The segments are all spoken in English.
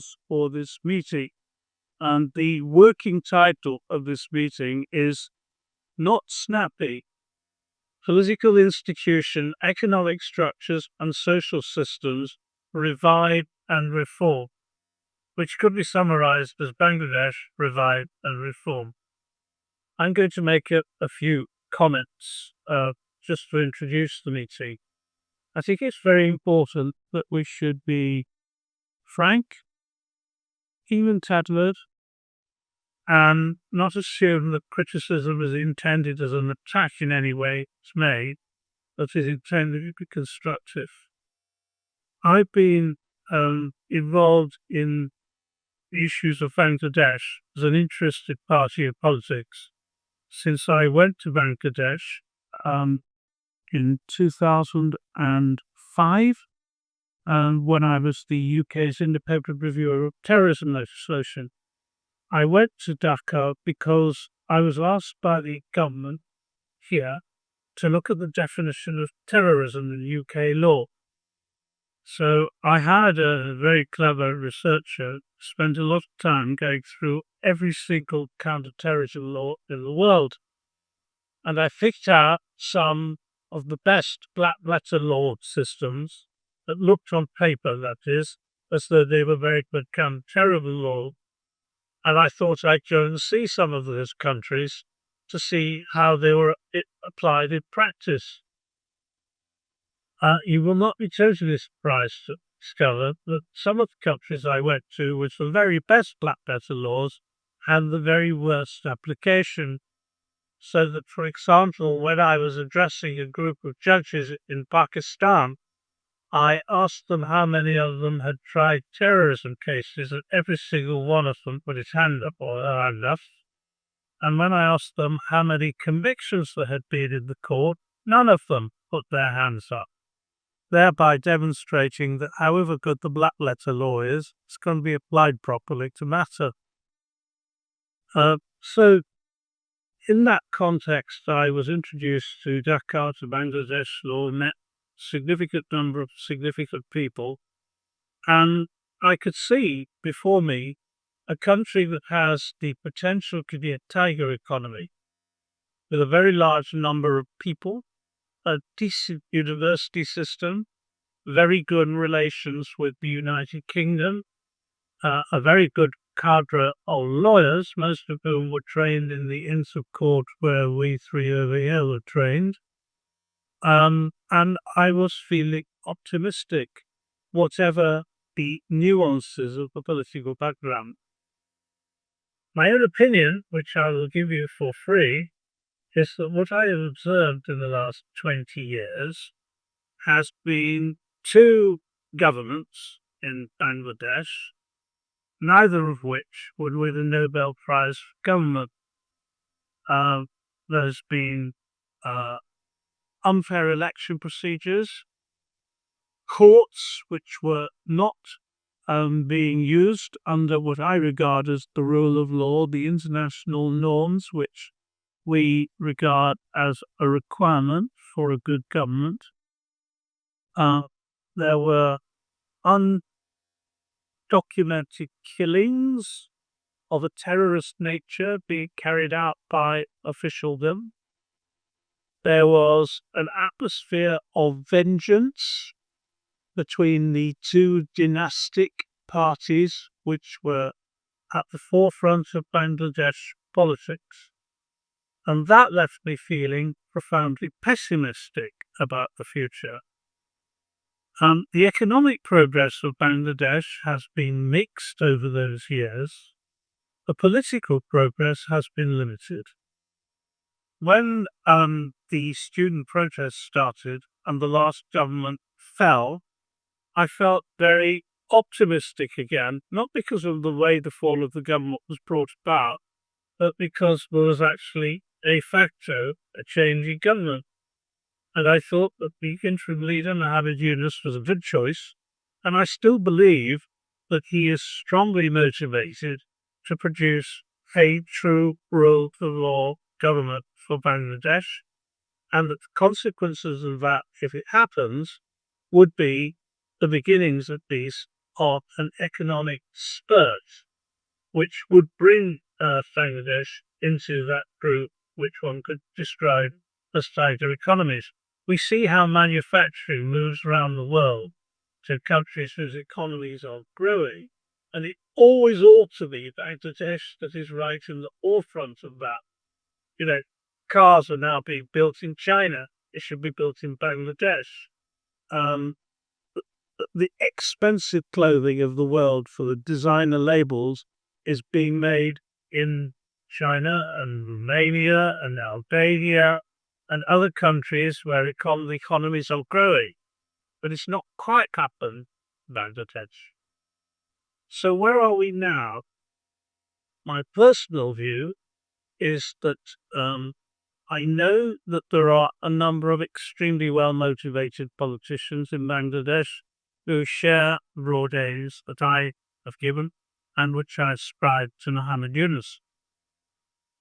purpose for this meeting. And the working title of this meeting is Not Snappy: Political Institution, Economic Structures and Social Systems Revive and Reform, which could be summarized as Bangladesh Revive and Reform. I'm going to make a few comments just to introduce the meeting. I think it's very important that we should be frank, even tattered, and not assume that criticism is intended as an attack in any way it's made, but is intended to be constructive. I've been involved in the issues of Bangladesh as an interested party in politics since I went to Bangladesh in 2005, when I was the UK's independent reviewer of terrorism legislation. I went to Dhaka because I was asked by the government here to look at the definition of terrorism in UK law. So I had a very clever researcher spend a lot of time going through every single counter-terrorism law in the world. And I picked out some of the best black letter law systems that looked on paper, that is, as though they were very good counter-terrorism law. And I thought I'd go and see some of those countries to see how they were applied in practice. You will not be totally surprised to discover that some of the countries I went to with the very best black letter laws had the very worst application. So that, for example, when I was addressing a group of judges in Pakistan, I asked them how many of them had tried terrorism cases, and every single one of them put his hand up or her hand up. And when I asked them how many convictions there had been in the court, none of them put their hands up, thereby demonstrating that however good the black letter law is, it's going to be applied properly to matter. So in that context, I was introduced to Dhaka, to Bangladesh law, met a significant number of significant people, and I could see before me a country that has the potential to be a tiger economy, with a very large number of people, a decent university system, very good relations with the United Kingdom, a very good cadre of lawyers, most of whom were trained in the Inns of Court where we three over here were trained. And I was feeling optimistic, whatever the nuances of the political background. My own opinion, which I will give you for free, is that what I have observed in the last 20 years has been two governments in Bangladesh, neither of which would win a Nobel Prize for government. There's been unfair election procedures, courts which were not being used under what I regard as the rule of law, the international norms which we regard as a requirement for a good government. There were undocumented killings of a terrorist nature being carried out by officialdom. There was an atmosphere of vengeance between the two dynastic parties which were at the forefront of Bangladesh politics. And that left me feeling profoundly pessimistic about the future. The economic progress of Bangladesh has been mixed over those years. The political progress has been limited. When the student protests started and the last government fell, I felt very optimistic again, not because of the way the fall of the government was brought about, but because there was actually de facto a change in government. And I thought that the interim leader, Mohammed Yunus, was a good choice, and I still believe that he is strongly motivated to produce a true rule of law government for Bangladesh, and that the consequences of that, if it happens, would be the beginnings, at least, of an economic spurt, which would bring Bangladesh into that group which one could describe as tighter economies. We see how manufacturing moves around the world to countries whose economies are growing, and it always ought to be Bangladesh that is right in the forefront of that. You know, cars are now being built in China. It should be built in Bangladesh. The expensive clothing of the world for the designer labels is being made in China and Romania and Albania and other countries where the economies are growing. But it's not quite happened in Bangladesh. So where are we now? My personal view is that I know that there are a number of extremely well-motivated politicians in Bangladesh who share the broad aims that I have given and which I ascribe to Muhammad Yunus.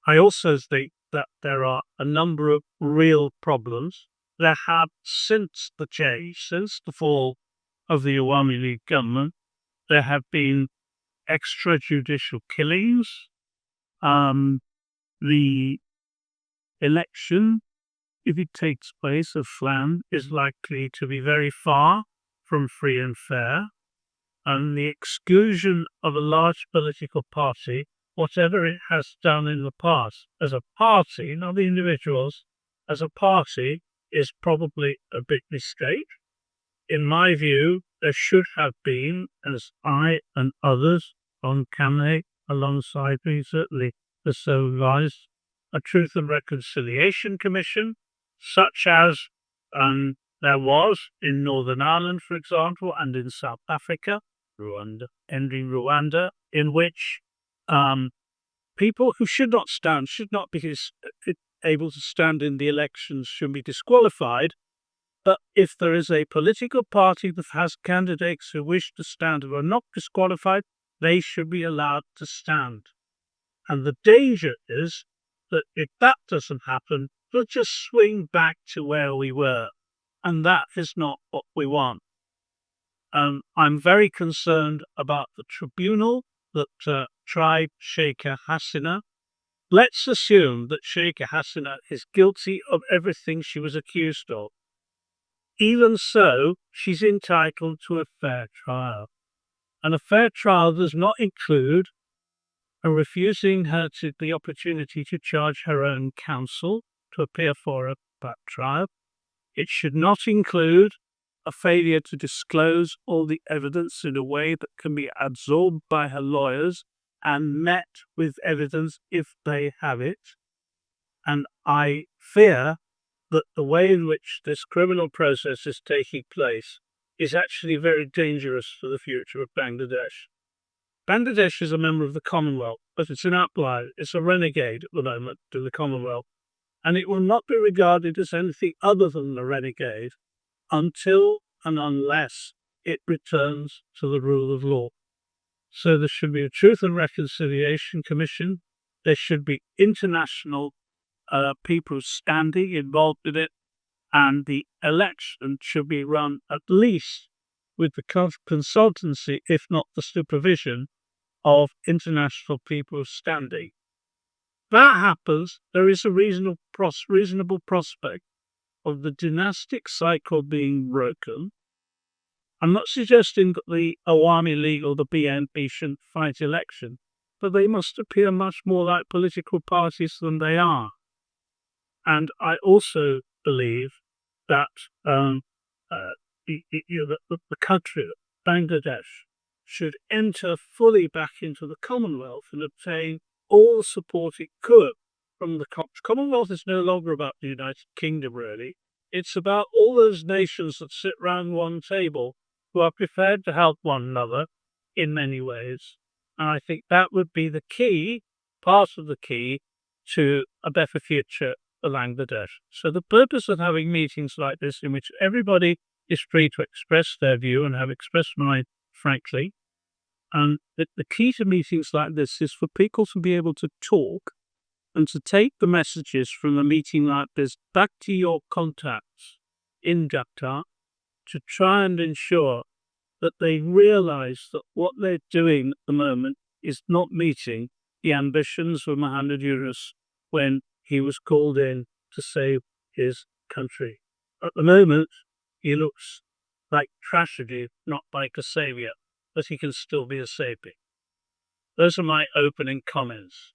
I also think that there are a number of real problems that have since the change, since the fall of the Awami League government. There have been extrajudicial killings. The election, if it takes place, of Flan is likely to be very far from free and fair, and the exclusion of a large political party, whatever it has done in the past, as a party, not the individuals, as a party, is probably a big mistake. In my view, there should have been, as I and others on Kane alongside me certainly have so advised, a Truth and Reconciliation Commission, such as there was in Northern Ireland, for example, and in South Africa, Rwanda, in which people who should not be able to stand in the elections should be disqualified. But if there is a political party that has candidates who wish to stand who are not disqualified, they should be allowed to stand. And the danger is that if that doesn't happen, we'll just swing back to where we were. And that is not what we want. I'm very concerned about the tribunal that tried Sheikha Hasina. Let's assume that Sheikha Hasina is guilty of everything she was accused of. Even so, she's entitled to a fair trial. And a fair trial does not include refusing her the opportunity to charge her own counsel to appear for a back trial. It should not include a failure to disclose all the evidence in a way that can be absorbed by her lawyers and met with evidence if they have it. And I fear that the way in which this criminal process is taking place is actually very dangerous for the future of Bangladesh. Bangladesh is a member of the Commonwealth, but it's an outlier. It's a renegade at the moment to the Commonwealth, and it will not be regarded as anything other than a renegade until and unless it returns to the rule of law. So there should be a Truth and Reconciliation Commission. There should be international people standing involved in it, and the election should be run at least with the consultancy, if not the supervision, of international people standing. That happens, there is a reasonable prospect of the dynastic cycle being broken. I'm not suggesting that the Awami League or the BNP shouldn't fight election, but they must appear much more like political parties than they are. And I also believe that the country, Bangladesh, should enter fully back into the Commonwealth and obtain all the support it could from the Commonwealth. Is no longer about the United Kingdom, really. It's about all those nations that sit round one table who are prepared to help one another in many ways. And I think that would be the key, part of the key, to a better future for Bangladesh. So the purpose of having meetings like this, in which everybody is free to express their view and have expressed mine frankly, and the key to meetings like this is for people to be able to talk and to take the messages from a meeting like this back to your contacts in Jakarta to try and ensure that they realise that what they're doing at the moment is not meeting the ambitions of Muhammad Yunus when he was called in to save his country. At the moment, he looks like tragedy, not like a saviour, but he can still be a saviour. Those are my opening comments.